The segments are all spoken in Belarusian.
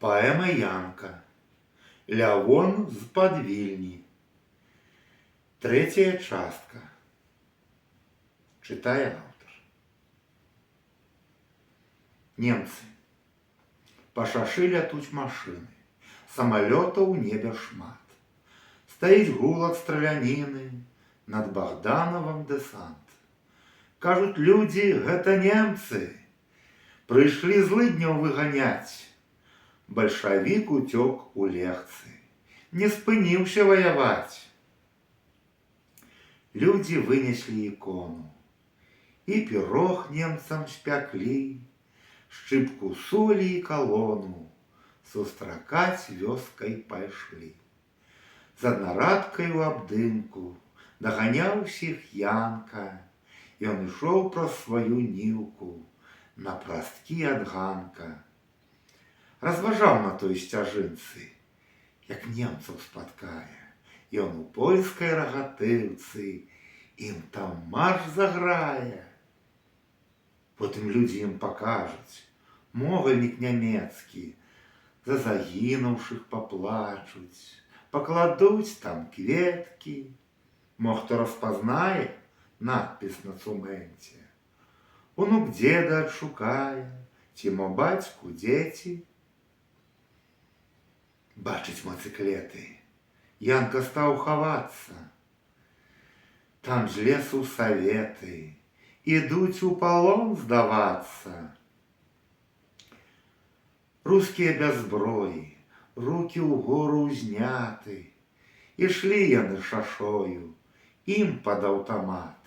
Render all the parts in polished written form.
Паэма Янка. Лявон з-пад Вільні. Третья частка. Читае аўтар. Немцы. Па шашы лятуць машыны. Самалётаў у небе шмат. Стаіць гул ад страляніны. Над Богдановым дэсант. Кажуць людзі, гэта немцы. Прыйшлі злыдняў выганяць. Бальшавік уцёк у легцы. Не спыніўся ваяваць. Людзі вынеслі ікону. І пірог немцам спяклі, шчыпку солі і калону сустракаць вёскай пайшлі. З аднарадкай у абдымку даганяў усіх Янка. Ён ішоў праз сваю ніўку на прасткі ад ганка. Разважаў на той сцяжынцы, як немцаў спаткае. Ён у польскай рагатыўцы, ім там марш заграе. Потым людзі ім пакажуць могільнік нямецкі, за загінуўшых паплачуць, пакладуць там кветкі. Мо хто распазнае надпіс на цуменце, унук дзеда адшукае, ці мо бацьку дзеці. Бачыць мацыклеты, Янка стаў хавацца. Там з лесу саветы, ідуць у палон здавацца. Рускія без зброі, рукі ўгору ўзняты. Ішлі яны шашою, ім пад аўтаматы.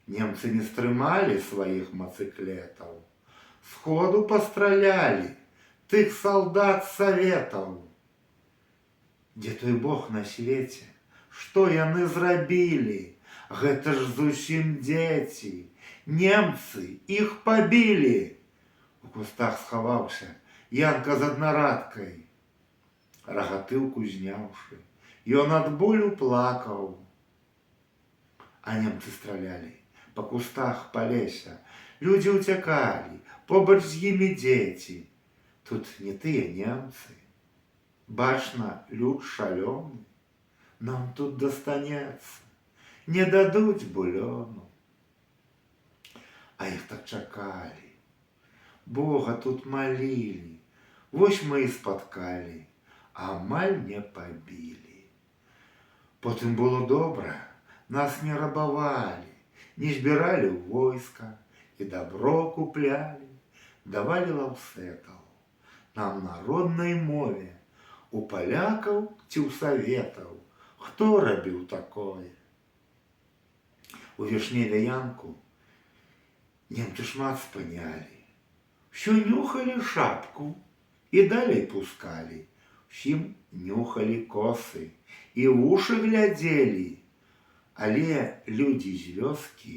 Немцы не стрымалі сваіх мацыклетаў. Сходу пастралялі тых салдат саветаў. Дзе той Бог на свеце? Што яны зрабілі? Гэта ж зусім дзеці. Немцы іх пабілі. У кустах схаваўся Янка з аднарадкай. Рагатыўку зняўшы, ён ад болю плакаў. А немцы стралялі па кустах, па лесе. Людзі ўцякалі, побач з імі дзеці. Тут не тыя немцы. Бачна, люд шалёны. Нам тут дастанецца. Не дадуць булёну. А іх так чакалі. Бога тут малілі. Вось мы і спаткалі. Амаль не пабілі. Потым было добра. Нас не рабавалі. Не збіралі ў войска. І дабро куплялі. Давалі лаўсетаў. Нам на роднай мове. У палякаў ці ў саветаў. Хто рабіў такое? У вішневе Янку немцы шмат спынялі. Усё нюхалі шапку і далей пускалі. Усім нюхалі косы і вушы глядзелі. Але людзі з вёскі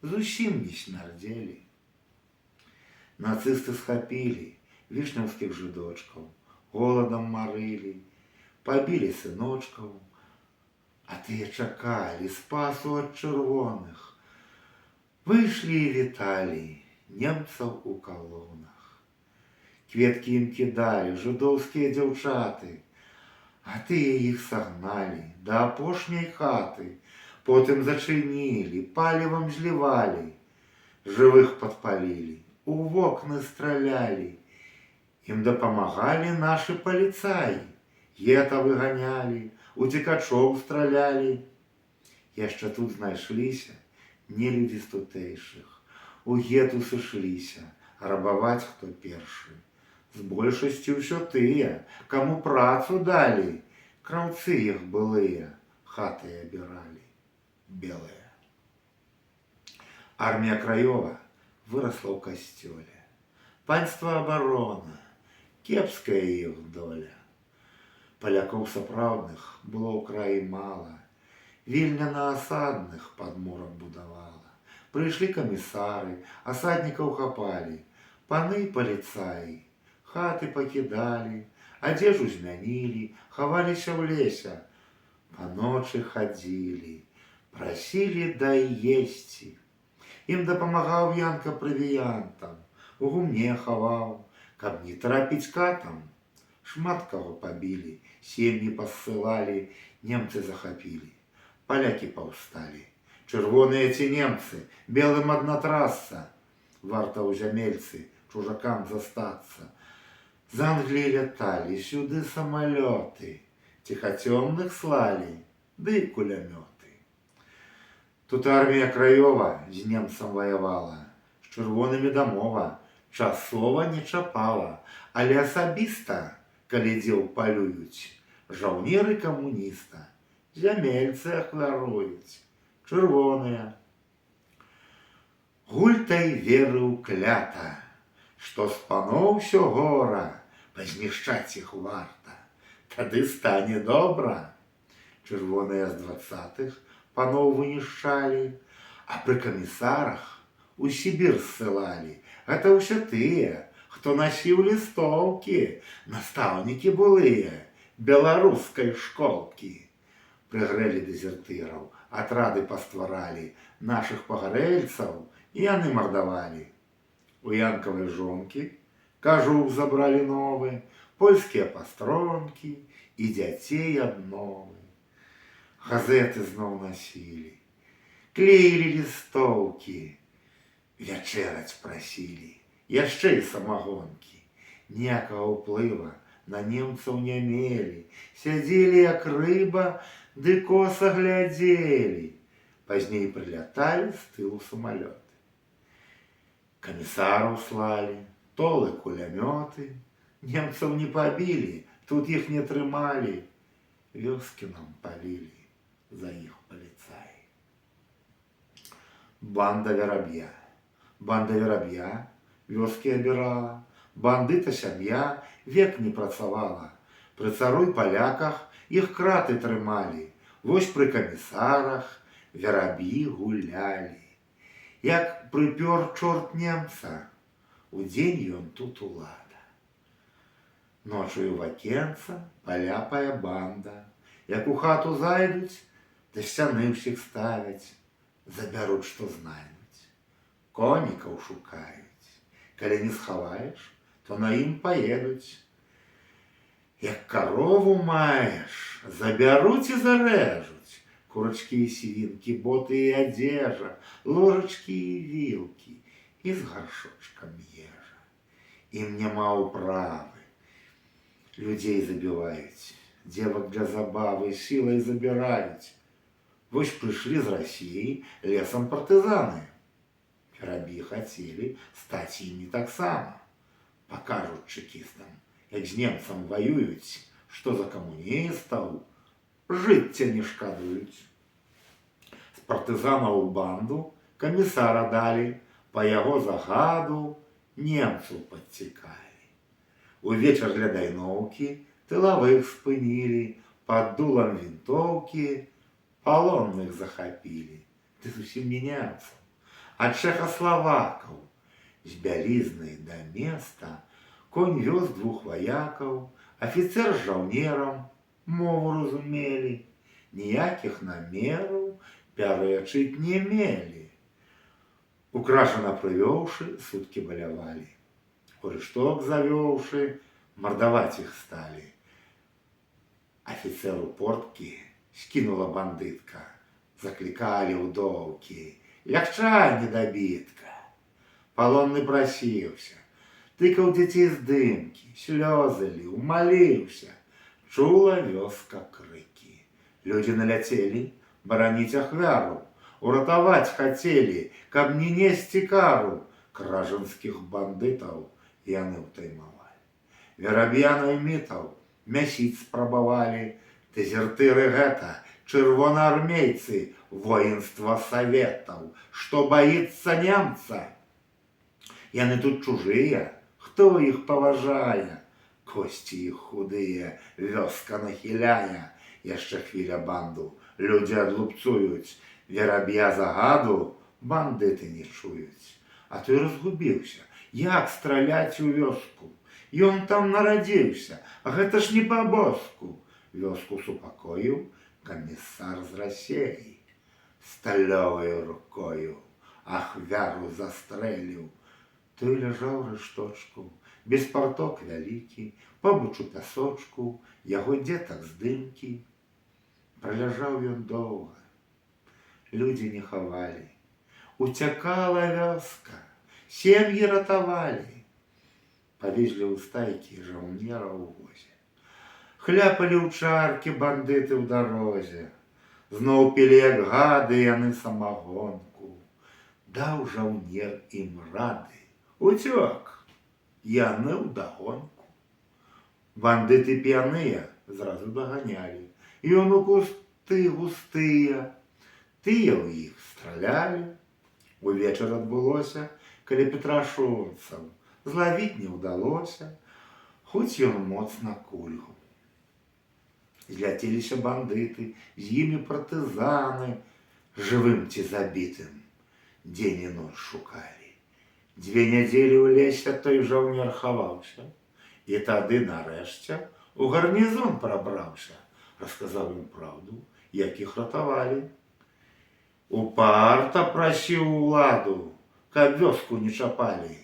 зусім не смярдзелі. Нацысты схапілі вішняўскіх жыдочкаў, голадам марылі, пабілі сыночкаў, а тыя чакалі спасу ад чырвоных. Выйшлі і віталі немцаў у калонах. Кветкі ім кідалі жыдоўскія дзяўчаты, а тыя іх сагналі да апошняй хаты, потым зачынілі, палівам злівалі, жывых падпалілі, у вокны стралялі. Ім дапамагалі нашы паліцаі, гета выганялі, уцекачоў стралялі. Яшчэ тут знайшліся нелюдзі з тутэйшых. У гету сышліся, рабаваць хто першы. З большасцю ўсё тыя, каму працу далі. Краўцы іх былыя, хаты абіралі, белыя. Армія Краёва вырасла ў касцёле. Панства абарона, кепская іх доля. Палякоў сапраўдных было ў краі мала. Вільня на асадных падмурак будавала. Прыйшлі камісары, асаднікаў хапалі. Паны паліцаі хаты пакідалі, адзежу змянілі, хаваліся ў лесе. Паночы хадзілі, прасілі дай есці. Ім дапамагаў Янка правіянтам, у гумне хаваў, Каб не трапіць катам, шмат каго пабілі, сем'і пассылалі, немцы захапілі, палякі паўсталі. Чырвоныя ці немцы, белым адна трасса, варта ў зямельцы чужакам застацца. З Англіі ляталі сюды самалёты, ціхацёмных слалі, ды і кулямёты. Тут армія краёва з немцам ваявала, з чырвонымі дамова, часова не чапала, але асабіста, калі дзеў палююць, жаўнеры камуніста, зямельцы ахвяруюць, чырвоныя. Гультай верыў клята, што з паноў усё гора, пазнішчаць іх варта, тады стане добра. Чырвоныя з 20-х паноў вынішчалі, а пры камісарах у Сібір ссылалі. Гэта ўсё тыя, хто насіў лістоўкі, настаўнікі былыя беларускай школкі. Прыгрэлі дэзертыраў, атрады пастваралі, нашых пагарэльцаў яны мардавалі. У янкавай жонкі кажух забралі новы, польскія пастронкі і дзяцей адновы. Газеты зноў насілі, клеілі лістоўкі, вячэраць прасілі, яшчэ і самагонкі. Ніякага ўплыва на немцаў не мелі, сядзелі як рыба, ды коса глядзелі. Пазней прыляталі з тылу самалёты. Камісараў слалі, толы кулямёты, немцаў не пабілі, тут іх не трымалі, вёскі нам палілі за іх паліцаі. Банда вераб'я. Банда вераб'я вёскі абірала, бандыта сям'я век не працавала. Пры цару і паляках іх краты трымалі, вось пры камісарах вераб'і гулялі. Як прыпёр чорт немца, удзень ён тут улада. Ночую в акенца паляпая банда, як у хату зайдуць, да сцяны ўсіх ставяць, забяруць, што знайдуць. Конікаў шукаюць, калі не схаваеш, то на ім паедуць. Як карову маеш, забяруць і зарэжуць. Курачкі і свінкі, боты і адзежа, ложачкі і вілкі, і з гаршочкам ежа. Ім няма ўправы. Людзей забіваюць, дзевак для забавы сілай забіраюць. Вось прыйшлі з Расіі лесам партызаны. Вераб'і хацелі стаць імі таксама. Пакажуць чэкістам, як з немцам ваююць, што за камуністаў жыцця не шкадуюць. З партызанаў у банду камісара далі, па яго загаду немцаў падцікалі. Увечар для дайноўкі тылавых спынілі, пад дулам вінтоўкі палонных захапілі. Ты зусім не немцаў, а чэхаславакаў. З бялізнай да места конь вёз 2 ваякаў, афіцэр з жаўнерам мову разумелі, ніякіх намераў пярэчыць не мелі. Украшана прывёўшы, суткі балявалі. У рышток завёўшы, мардаваць іх сталі. Афіцэру порткі скінула бандытка, заклікалі ўдоўкі: лягчай, недабітка. Палонны прасіўся, тыкаў дзяцей з дымкі, слёзы ліў, маліўся. Чула вёска крыкі. Людзі наляцелі бараніць ахвяру, уратаваць хацелі, каб не несці кару. Кражанскіх бандытаў яны ўтаймавалі. Вераб'я наймітаў мясіць спрабавалі. Дэзертыры гэта чырвонаармейцы воінства саветаў, што баіцца немца. Яны тут чужыя, хто іх паважае? Косці іх худыя, вёска нахіляе. Яшчэ хвіля банду людзі адлупцуюць. Вераб'я загаду бандыты не чуюць. А той разгубіўся, як страляць у вёску. Ён там нарадзіўся, а гэта ж не па-боску. Вёску супакоіў камісар з Расіі. Сталёваю рукою ахвяру застрэліў. Той ляжаў рышточку, беспарток вялікі, побач у пясочку, яго дзетак здымкі. Праляжаў ён доўга, людзі не хавалі, уцякала вёска, сем'і ратавалі. Павезлі ў стайкі жаўнера ў возе, хляпалі ў чаркі бандыты ў дарозе, зноў пілі, як гады, яны самагонку. Даў жаўнер ім рады, уцёк, яны ўдагонку. Бандыты п'яныя зразу даганялі, ён у кусты густыя, тыя ў іх стралялі. Увечар адбылося, каля петрашоўцаў, злавіць не ўдалося, хоць ён моцна кульгу. Зляцеліся бандыты, з імі партызаны, жывым ці забітым дзень і ноч шукалі. 2 нядзелі ў лесе той жаўнер хаваўся, і тады нарэшце у гарнізон прабраўся, расказаў ім праўду, як іх ратавалі. Упарта прасіў уладу, каб вёску не чапалі.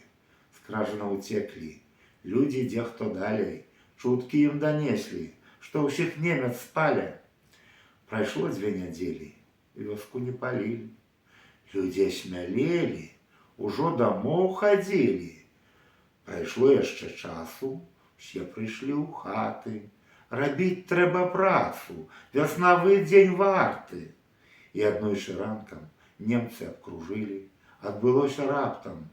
Скражана ўцеклі, людзі дзе хто далей, чуткі ім данеслі, што ўсіх немец спаля. Прайшло 2 нядзелі, вёску не палілі. Людзі асмялелі, ужо дамоў хадзілі. Прайшло яшчэ часу, усе прыйшлі ў хаты. Рабіць трэба працу, вяснавы дзень варты. І аднойчы ранкам немцы абкружылі, адбылося раптам,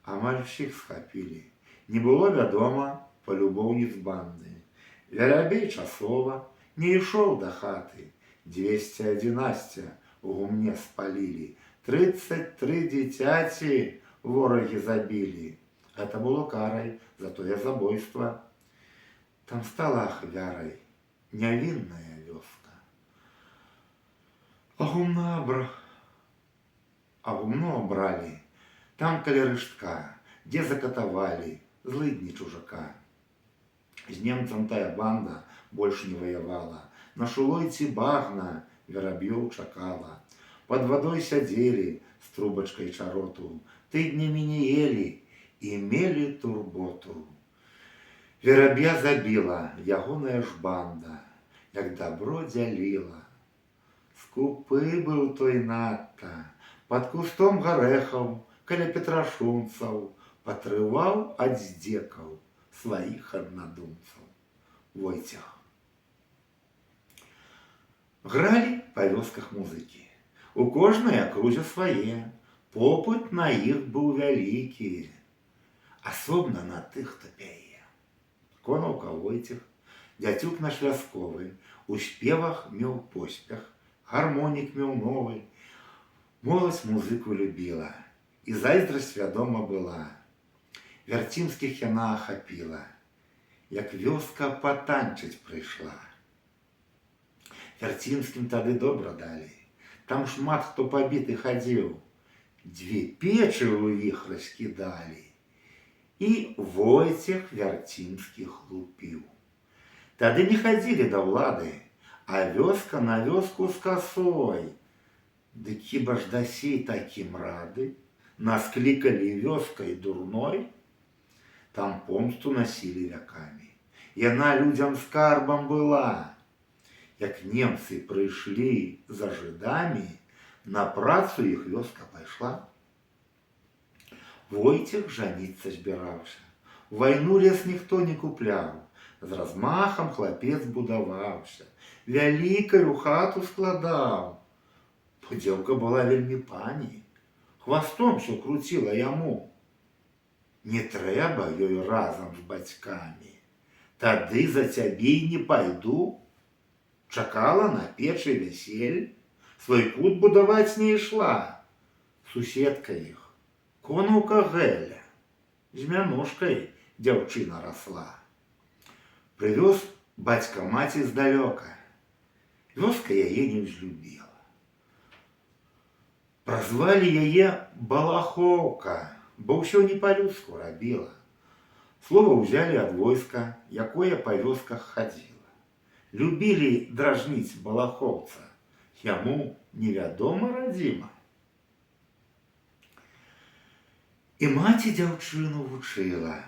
амаль усіх схапілі. Не было вядома палюбоўніц банды. Верабей часова не ішоў да хаты. 211 у гумне спалілі, 33 дзіцяці ворагі забілі. Гэта было карай за тое забойства. Там стала ахвярай нявінная вёска. А гумно абралі, там каля рыштка, дзе закатавалі злыдні чужака. З немцам тая банда больш не ваявала, на шулойці багна вераб'ёў чакала. Пад вадой сядзелі з трубачкай чароту, тыднямі не елі і мелі турботу. Вераб'я забіла ягоная ж банда, як дабро дзяліла. Скупы быў той надта, пад кустом гарэхаў, каля петрашунцаў, патрываў ад здзекаў сваіх аднадумцаў. Войцех. Гралі па вёсках музыкі. У кожнай акрузе свае, попыт на іх быў вялікі, асобна на тых, хто пяе. Конаўка Войцех, дзяцюк наш вясковы, у спевах меў поспех, гармонік меў новы. Моладзь музыку любіла, і зайздрасць вядома была. Вярцінскіх яна ахапіла, як вёска патанчыць прыйшла. Вярцінскім тады добра далі, там шмат хто пабіты хадзіў. 2 печы ў іх раскідалі, і Войцех Вярцінскіх лупіў. Тады не хадзілі да ўлады, а вёска на вёску з касой. Дык хіба ж дасі такім рады? Нас клікалі вёскай дурной? Там помсту насілі вякамі. Яна людзям скарбам была. Як немцы прыйшлі за жыдамі, на працу іх вёска пайшла. Войцех жаніцца збіраўся. Вайну лес ніхто не купляў. З размахам хлапец будаваўся. Вялікаю хату складаў. Дзеўка была вельмі пані, хвастом ўсё круціла яму. Не трэба ёй разам з бацькамі, тады за цябе і не пайду. Чакала на печы вясель, свой кут будаваць не ішла. Суседка іх, конаўка Гэля, з мянушкай дзяўчына расла. Прывёз бацька маці здалёка, вёска яе не ўзлюбіла. Празвалі яе Балахоўка, бо ўсё не па-людску рабіла. Слова ўзялі ад войска, якое па вёсках хадзіла. Любілі дражніць балахоўца, яму невядома радзіма. І маці дзяўчыну вучыла.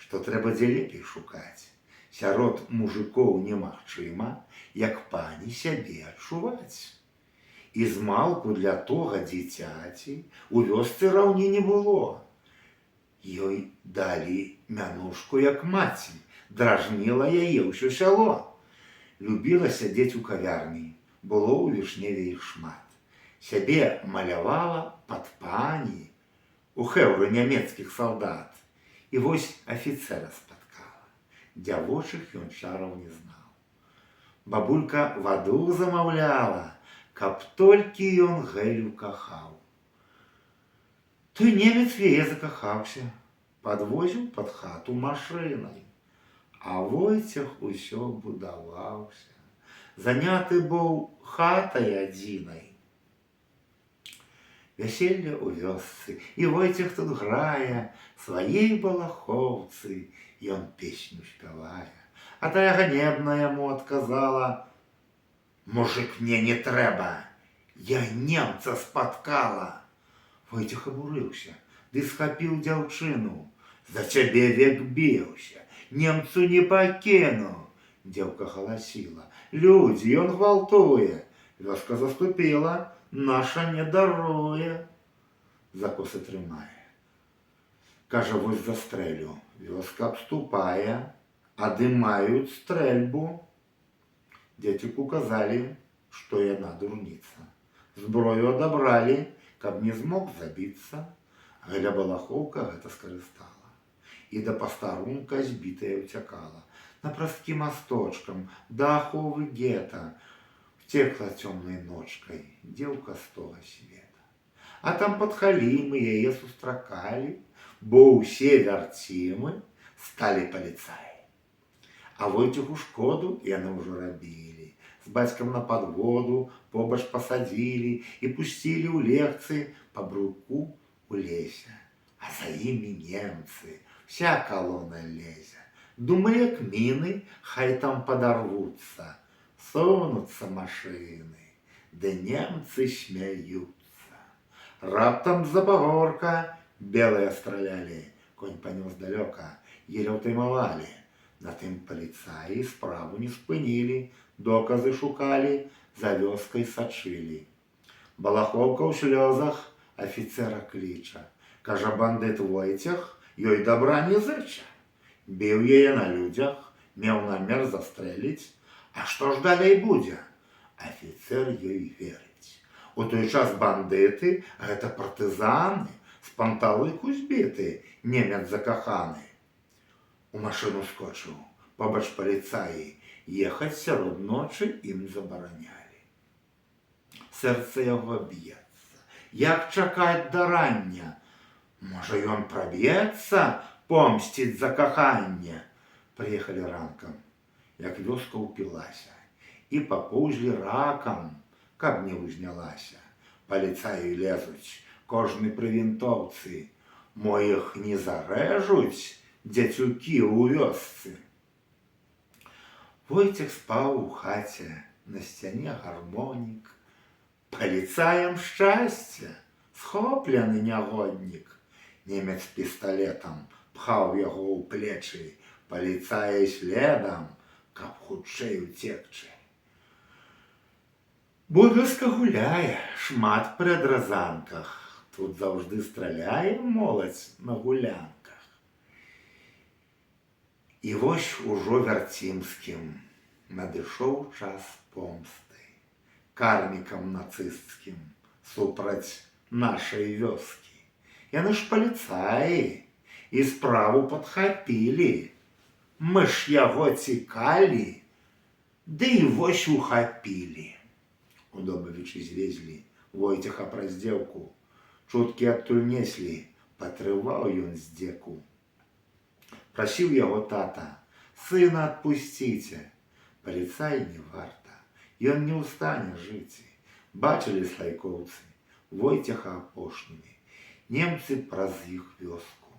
што трэба дзе лепей шукаць. Сярод мужикоў немагчыма, як пані сябе адчуваць. І змалку для тога дзіцяці у вёсцы раўні не было. Ёй далі мянушку, як маці, дражніла яе ўсё сяло. Любіла сядзець у кавярні, было ў вішневе іх шмат. Сябе малявала пад пані, у хэўры нямецкіх салдат. І вось афіцэра спаткала, дзявочых ён чараў не знаў. Бабулька ваду замаўляла, каб толькі ён Гэлю кахаў. Той немец яе закахаўся, падвозіў пад хату машынай. А Войцех усё будаваўся, заняты быў хатай адзінай. Вяселле ў вёсцы, і Войцех тут грае, сваей балахоўцы ён песню спявае. А тая ганебна яму адказала: «Мужик мне не трэба, я немца спаткала». Войцех абурыўся, ды схапіў дзяўчыну: «За цябе век біўся, немцу не пакіну». Дзеўка галасіла: «Людзі, ён гвалтуе». Вёска заступіла: «Наша не даруе». За косы трымае. Кажа: «Вось застрэлю». Вёска абступае, адымаюць стрэльбу. Дзеціку казалі, што яна дурніца. Зброю адабралі, каб не змог забіцца. Гэля балахоўка гэта скарыстала. І да пастарунка збітая ўцякала. Напрасткім масточкам да аховы гета втекла цёмнай ночкай дзеўка з тога света. А там падхалімы яе сустракалі, бо ўсе вярцімы сталі паліцаі. А Войцеху шкоду яны ўжо рабілі. З бацькам на падводу побач пасадзілі і пусцілі ў лекцыі па бруку у лесе. А за імі немцы, вся калона лезе. Думалі, як міны, хай там падарвуцца. Сунуцца машыны, ды немцы смяюцца. Раптам з-за пагорка белыя стралялі. Конь панёс далёка, еле ўтаймавалі. На тым паліцаі справу не спынілі, доказы шукалі, за вёскай сачылі. Балахоўка ў слёзах афіцэра кліча. Кажа: «Бандыт Войцех ёй добра не зыча. Біў яе на людзях, меў намер застрэліць. А што ж далей будзе?» Афіцэр ёй верыць. У той час бандыты — гэта партызаны, з панталыку збіты, немец закаханы. У машыну скочыў, побач паліцаі, ехаць сярод ночы ім забаранялі. Сэрца яго б'ецца, як чакаць да рання. Можа, ён праб'ецца, помсціць за каханне. Прыехалі ранкам, як вёска ўпілася, і папоўзлі ракам, каб не ўзнялася. Паліцаі лезуць, кожны пры вінтоўцы. Мо іх не зарэжуць дзецюкі ў вёсцы. Войцех спаў у хаце, на сцяне гармонік. Паліцаям шчасце, схоплены нягоднік. Немец пісталетам пхаў яго ў плечы, паліцаі следам, каб хутчэй уцекчы. Бо вёска гуляе, шмат пры адразанках. Тут заўжды страляе моладзь на гулянках. І вось ужо вярцімскім надышоў час помсты. Карнікам нацысцкім супраць нашай вёскі. Яны ж паліцаі і справу падхапілі. Мы ж яго цікалі, ды і вось ухапілі. Удобавічы звезлі Войцеха праз дзеўку. Чуткі адтуль неслі, патрываў ён здзеку. Прасіў яго тата: «Сына адпусціце». Паліцай не варта, ён не ў стане жыць. Бачылі слайкоўцы Войцеха апошнімі. Немцы праз іх вёску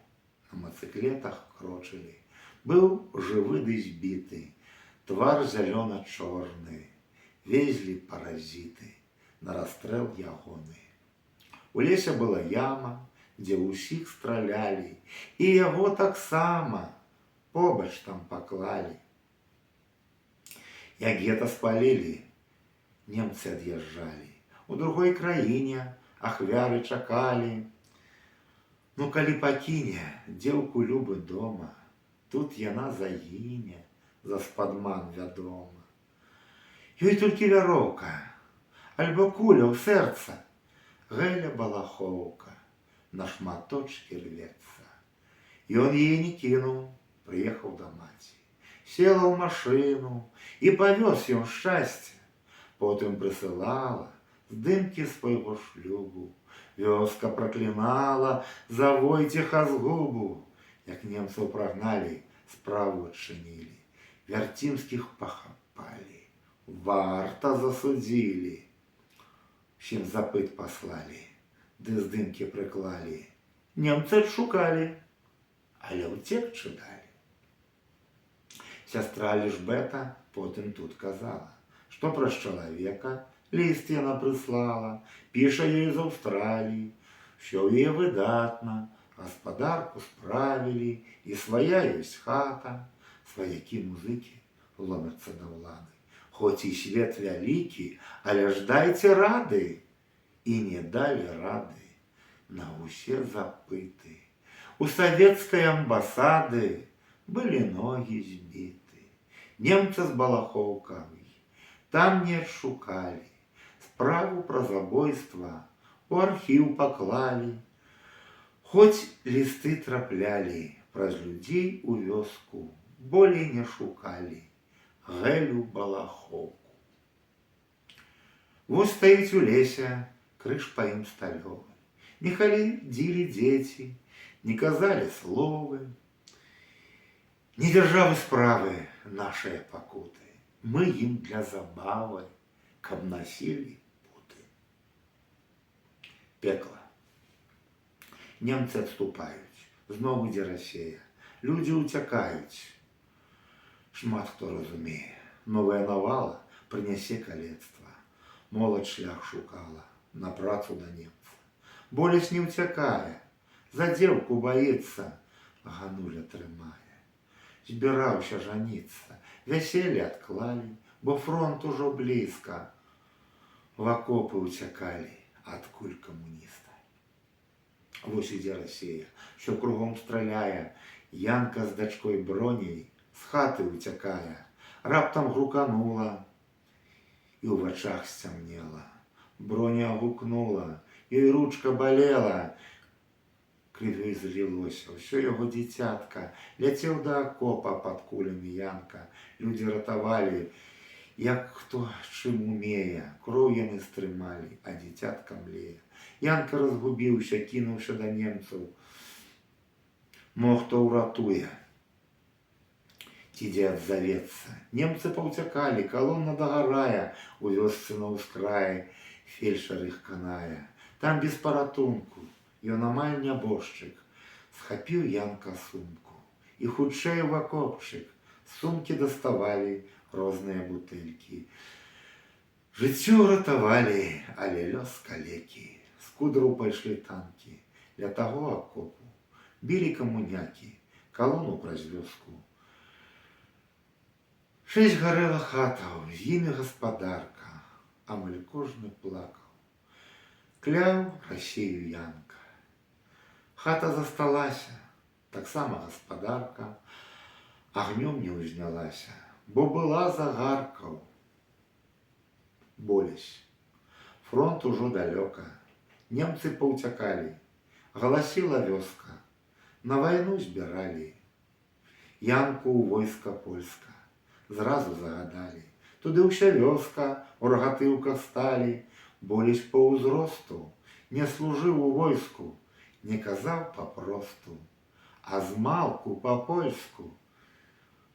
на мацыклетах крочылі. Быў жывы ды збіты, твар зялёна-чорны. Везлі паразіты на расстрэл ягоны. У лесе была яма, дзе ўсіх стралялі, і яго таксама побач там паклалі. Як гета спалілі, немцы ад'язджалі. У другой краіне ахвяры чакалі. Ну, калі пакіне дзеўку любы дома, тут яна загіне, за спадман вядома. Ёй толькі вяроўка, альбо куля ў сэрца, гэля балахоўка на шматочкі рвецца. Ён яе не кінуў, прыехаў да маці, села ў машыну і павёз ён шчасце. Потым прысылала здымкі свайго шлюбу, вёска праклінала за Войціха згубу. Як немцаў прагналі, справу адчынілі, Вярцімскіх пахапалі, варта засудзілі. Усім запыт паслалі, ды здымкі прыклалі. Немцы адшукалі, але ўцекчы далі. Сястра Лішбета потым тут казала, што праз чалавека ліст яна прыслала, піша ёй з Аўстраліі. Усё ў яе выдатна, гаспадарку справілі, і свая ёсць хата, сваякі музыкі ломяцца да ўлады. Хоць і свет вялікі, але ж дайце рады. І не далі рады на ўсе запыты. У савецкай амбасады былі ногі збіты. Немцы з балахоўкамі там не адшукалі. Справу пра забойства у архіў паклалі. Хоць лісты траплялі праз людзей у вёску, болей не шукалі Гэлю балахоўку. Вось стаіць у лесе крыж па ім сталёвы. Не хадзілі дзеці, не казалі словы. Не дзяржавы справы нашыя пакуты. Мы ім для забавы, каб насілі путы. Пекла. Немцы адступаюць, зноў ідзе Расія. Людзі ўцякаюць. Шмат хто разумее, новая навала прынясе калецтва. Моладзь шлях шукала на працу да немца. Болесь не ўцякае, за дзеўку баіцца, гануля трымае. Збіраўся жаніцца, вяселле адклалі, бо фронт ужо блізка. В акопы ўцякалі ад куль камуніста. Вось ідзе Расія, що кругом страляе. Янка з дачкой Броняй з хаты ўцякае. Раптам груканула, і ў вачах сцямнела. Броня гукнула, ёй ручка балела. Крывёй залілося, ўсё яго дзіцятка. Ляцеў да акопа пад кулямі Янка. Людзі ратавалі, як хто чым умее. Кроў яны стрымалі, а дзіцятка млее. Янка разгубіўся, кінуўся да немцаў. Мо хто ўратуе, ці дзе адзавецца. Немцы паўцякалі, калона дагарае, у вёсцы на ўскраі фельчар іх канае. Там без паратунку, ён амаль нябожчык, схапіў Янка сумку і хутчэй у акопчык. З сумкі даставалі розныя бутэлькі. Жыццё ратавалі, але лёс калекі. З кудраў пайшлі танкі, ля таго акопу білі камунякі, калону праз вёску. 6 гарэла хатаў, з імі гаспадарка, амаль кожны плакаў. Кляў Расію Янка. Хата засталася, таксама гаспадарка, агнём не ўзнялася, бо была загаркаў. Болесь. Фронт ужо далёка, немцы паўцякалі, галасіла вёска, на вайну збіралі. Янку ў войска польска зразу загадалі. Туды ўся вёска у рагатыўках сталі. Болесь па ўзросту не служыў у войску, не казаў папросту, а змалку па-польску.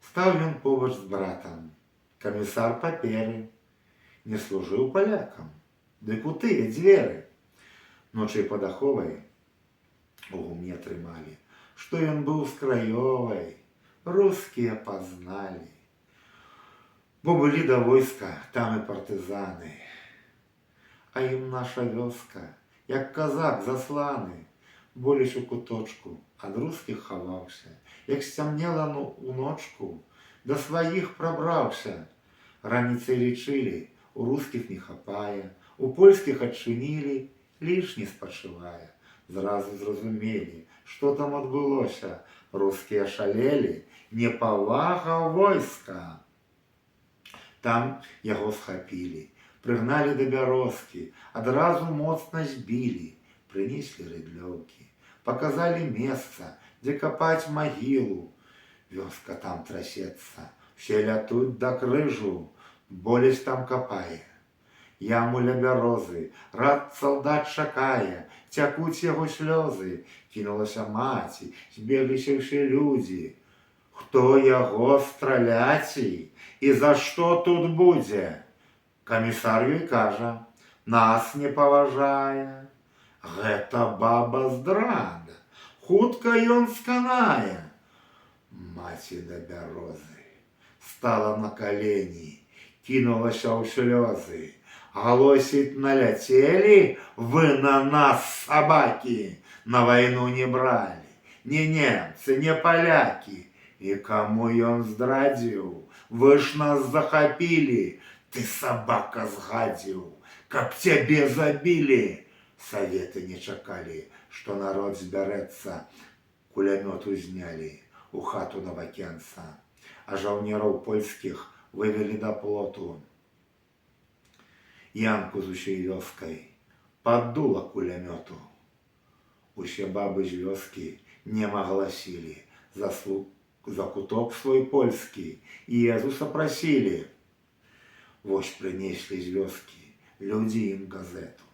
Стаў ён побач з братам, камісар паперы, не служыў палякам, дык у тыя дзверы. Ночай пад аховай у гумне трымалі, што ён быў з краёвай, рускія пазналі. Бо былі да войска там і партызаны, а ім наша вёска, як казак засланы, Боліч у куточку ад рускіх хаваўся, як сцямнела у ночку, да сваіх прабраўся. Раніцай лічылі, у рускіх не хапае, у польскіх адчынілі, лішні спачывае. Зразу зразумелі, што там адбылося. Рускія шалелі, непавага войска. Там яго схапілі, прыгналі да бярозкі, адразу моцна збілі, прынеслі рыдлёўкі, паказалі месца, дзе капаць магілу. Вёска там трасецца, все лятуць да крыжу, Болесь там капае. Яму ля бярозы, рад салдат чакае, цякуць яго слёзы. Кінулася маці, збегліся ўсе людзі. Хто яго страляці? І за што тут будзе? Камісар ёй кажа, нас не паважае. Гэта баба здрада, хутка ён сканае. Маці да бярозы стала на калені, кінулася ў слёзы. Галосіць, наляцелі вы на нас, сабакі, на вайну не бралі, не немцы, не палякі. І каму ён здрадзіў? Вы ж нас захапілі, ты, сабака, згадзіў, каб цябе забілі. Саветы не чакалі, што народ збярэцца, кулямёт узнялі, у хату навакенца, а жаўнераў польскіх вывелі да плоту. Янку з усёй вёскай паддула кулямёту. Усе бабы з вёскі нема галасілі, за куток свой польскі Езуса прасілі. Вось прынеслі з вёскі людзі ім газету.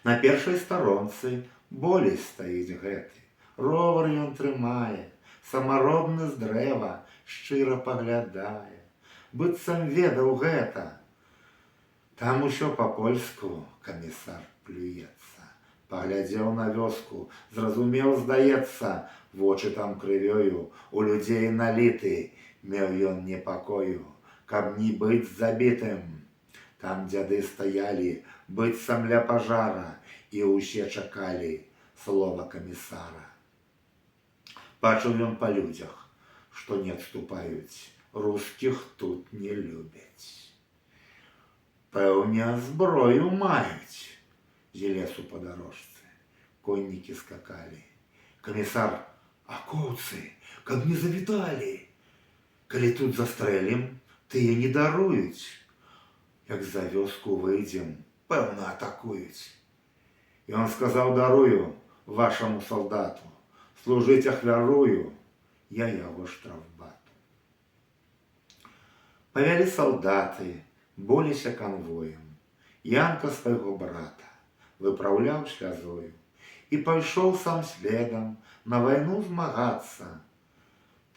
На першай старонцы Болесь стаіць гэты, ровар ён трымае, самаробны з дрэва, шчыра паглядае, быццам ведаў гэта. Там усё па-польску камісар плюецца. Паглядзеў на вёску, зразумеў, здаецца, вочы там крывёю, у людзей наліты, меў ён непакою, каб не быць забітым. Там дзяды стаялі, быццам ля пажара, і ўсе чакалі слова камісара. Бачыў ён па людзях, што не адступаюць, рускіх тут не любяць. Пэўне, зброю маюць, з лесу па дарожцы. Коннікі скакалі. Камісар, акоўцы, каб не завіталі. Калі тут застрэлім, тыя не даруюць. Як за вёску выйдзем, пэўна, атакуюць. Ён сказаў, дарую вашаму салдату, служыць ахвярую, я яго штрафбату. Павялі салдаты, Болеся канвоем. Янка свайго брата выпраўляў слязою і пайшоў сам следам на вайну змагацца.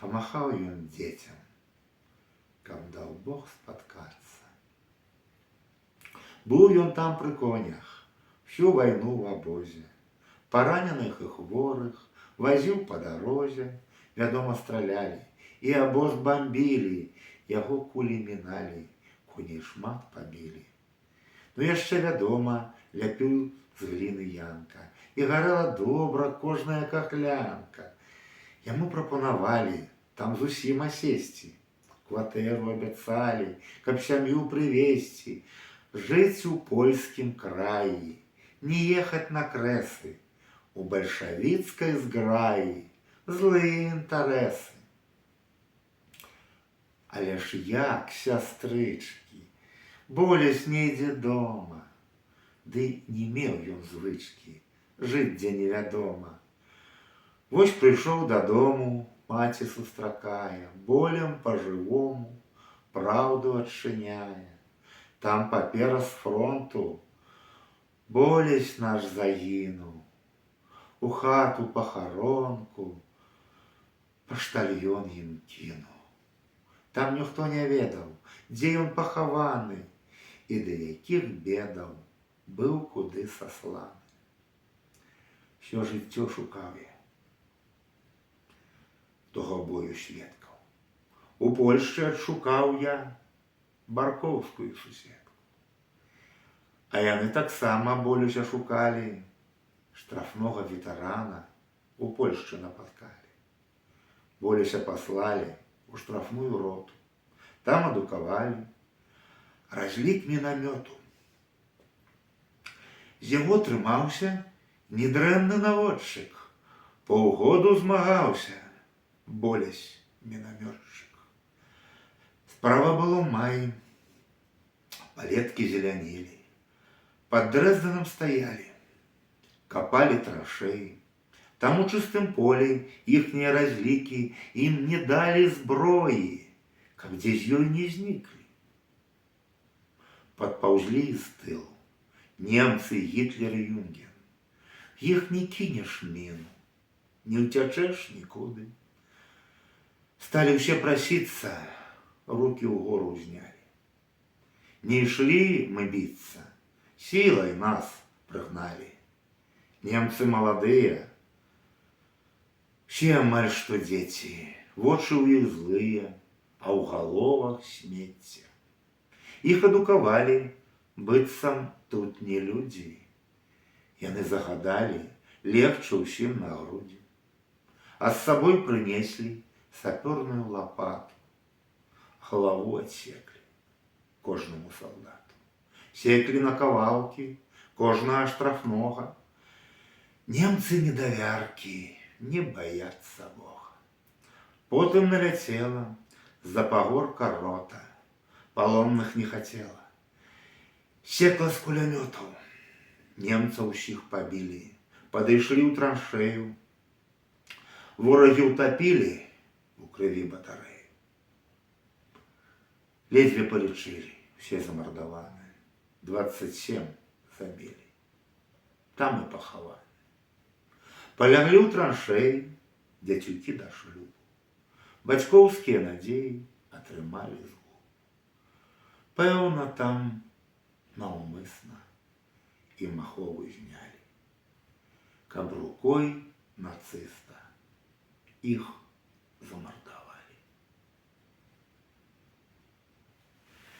Памахаў ён дзецям, каб даў Бог спаткацца. Быў ён там пры конях, всю вайну в абозе. Параненых і хворых вазіў па дарозе, вядома, стралялі, і абоз бамбілі, яго кулі міналі, коней шмат пабілі. Ну яшчэ, вядома, ляпіў з гліны Янка, і гарэла добра кожная кахлянка. Яму прапанавалі там зусім асесці, кватэру абяцалі, каб сям'ю прывесці, жыць у польскім краі, не ехаць на крэсы, у бальшавіцкай зграі, злыя інтарэсы. Але ж як, сястрычкі, Болесь не ідзе дома, ды не меў ён звычкі жыць дзе невядома. Вось прыйшоў дадому, маці сустракае, болем па-жывому праўду адчыняе. Там папера з фронту, Болесь наш загінуў, у хату пахаронку паштальён ім кінуў. Там ніхто не ведаў, дзе ён пахаваны і да якіх бедаў быў куды сасланы. Всё жыццё шукаў я того бою сведкаў. У Польшчы адшукаў я баркоўскую суседку. А яны таксама Болеся шукалі, штрафного ветерана у Польшчы напаткалі. Болеся паслалі у штрафную роту. Там адукавалі, разлік мінамёту. З яго трымаўся недрэнны наводчык, паўгоду змагаўся Болесь мінамётчык. Справа было ў маі, палеткі зелянелі, пад Дрэздзенам стаялі, капалі траншэі. Там у чыстым полі іхнія разлікі ім не далі зброі, каб дзе з ёй не зніклі. Падпаўзлі з тылу немцы, Гітлер і Юнген. Іх не кінеш міну, не ўцячэш нікуды. Сталі ўсе прасіцца, рукі ўгору ўзнялі. Не ішлі мы біцца, сілай нас прыгналі. Немцы маладыя, все амаль што дзеці, вочы ў іх злыя, а ў галовах смецце. Іх адукавалі, быццам тут не людзі. Яны загадалі легчы ўсім на грудзі. А з сабой прынеслі сапёрную лапату. Галаву адсеклі кожнаму салдату. Секлі на кавалкі кожнага штрафнога. Немцы недавяркі, не баяцца Бога. Потым наляцела з-за пагорка рота, палонных не хацела. Секла з кулямётаў, немцаў усіх пабілі, падышлі ў траншэю. Ворагі ўтапілі у крыві батарэі. Ледзьве палічылі, усе замардаваны, 27 забілі. Там і пахаваны. Паляглі ў траншэі дзяцюкі да шлюбу. Бацькоўскія надзеі атрымалі згубу. Пэўна, там наўмысна ім ахову знялі, каб рукой нацыста іх